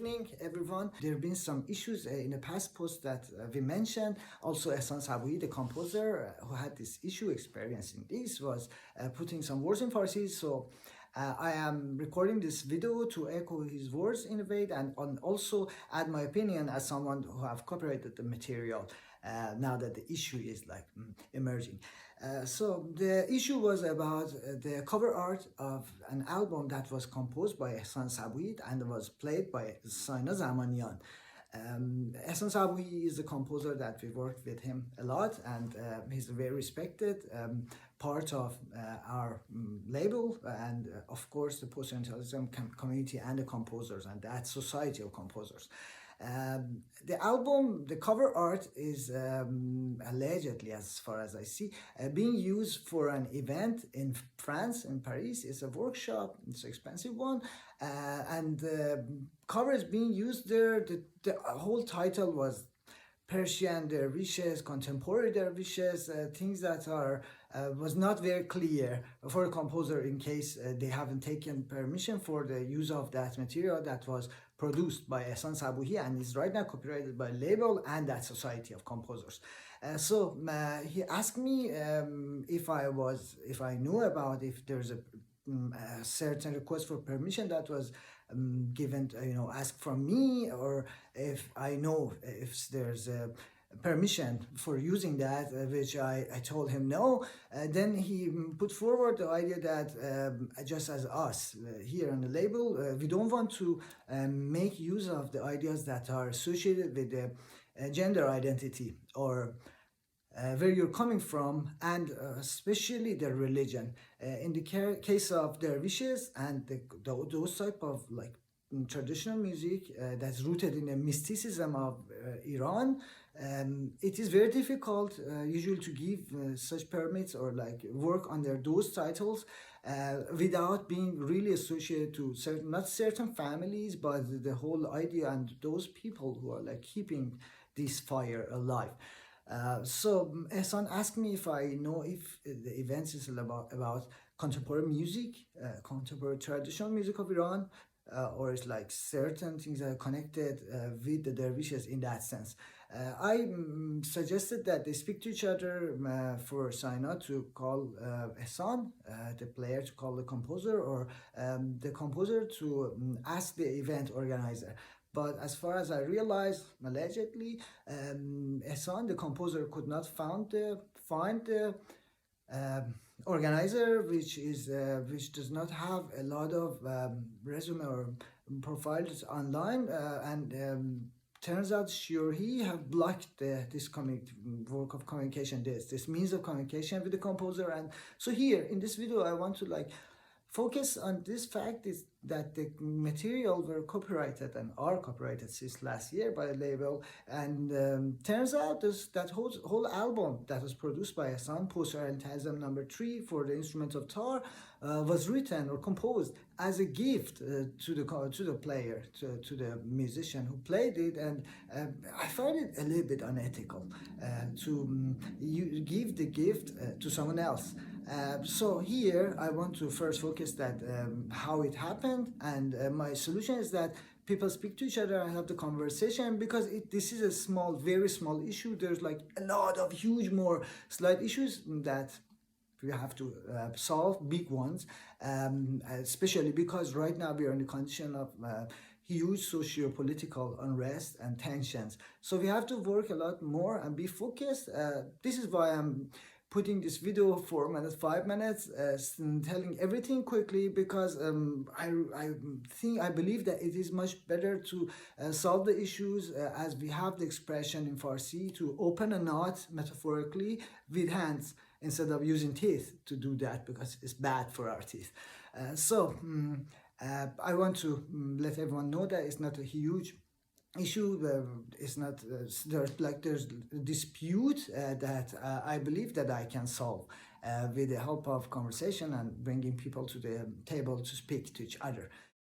evening, everyone. There have been some issues in the past post that we mentioned. Also, Ehsan Saboohi, the composer who had this issue experiencing this, was putting some words in Farsi. So I am recording this video to echo his words in a way and also add my opinion as someone who have copyrighted the material now that the issue is emerging. So the issue was about the cover art of an album that was composed by Ehsan Saboohi and was played by Saina.mov. Ehsan Saboohi is a composer that we worked with him a lot, and he's a very respected part of our label and of course the Post-Orientalism Community and the composers and that society of composers. The album, the cover art is allegedly, as far as I see, being used for an event in France, in Paris. It's a workshop, it's an expensive one, and the cover is being used there. The whole title was Persian dervishes, contemporary dervishes, things that are was not very clear for a composer in case they haven't taken permission for the use of that material that was produced by Ehsan Saboohi and is right now copyrighted by label and that society of composers. So he asked me if I knew about if there's a certain request for permission that was given, asked from me, or if I know if there's a permission for using that, which I told him no. Then he put forward the idea that just as us here on the label, we don't want to make use of the ideas that are associated with the gender identity or where you're coming from, and especially the religion. In the case of dervishes and those type of traditional music that's rooted in the mysticism of Iran, it is very difficult usually to give such permits or work under those titles without being really associated to not certain families, but the whole idea and those people who are keeping this fire alive. So Ehsan asked me if I know if the event is about contemporary music, contemporary traditional music of Iran, or it's certain things that are connected with the dervishes in that sense. I suggested that they speak to each other for Saina to call Ehsan, the player to call the composer, or the composer to ask the event organizer. But as far as I realized, allegedly, Ehsan, the composer, could not find the organizer, which does not have a lot of resume or profiles online, and turns out he have blocked this work of communication, this means of communication with the composer. And so here in this video, I want to focus on this fact is that the material were copyrighted and are copyrighted since last year by a label, and turns out that whole album that was produced by Ehsan, Post-Orientalism number 3 for the instrument of tar, was written or composed as a gift to the player, to the musician who played it, and I find it a little bit unethical to give the gift to someone else. So here I want to first focus that how it happened, and my solution is that people speak to each other and have the conversation, because this is a very small issue. There's a lot of huge more slight issues that we have to solve, big ones, especially because right now we are in the condition of huge socio-political unrest and tensions. So we have to work a lot more and be focused. This is why I'm putting this video 4 minutes, 5 minutes, telling everything quickly, because I believe that it is much better to solve the issues as we have the expression in Farsi to open a knot metaphorically with hands instead of using teeth to do that, because it's bad for our teeth. I want to let everyone know that it's not a huge issue. It's not there's a dispute that I believe that I can solve with the help of conversation and bringing people to the table to speak to each other.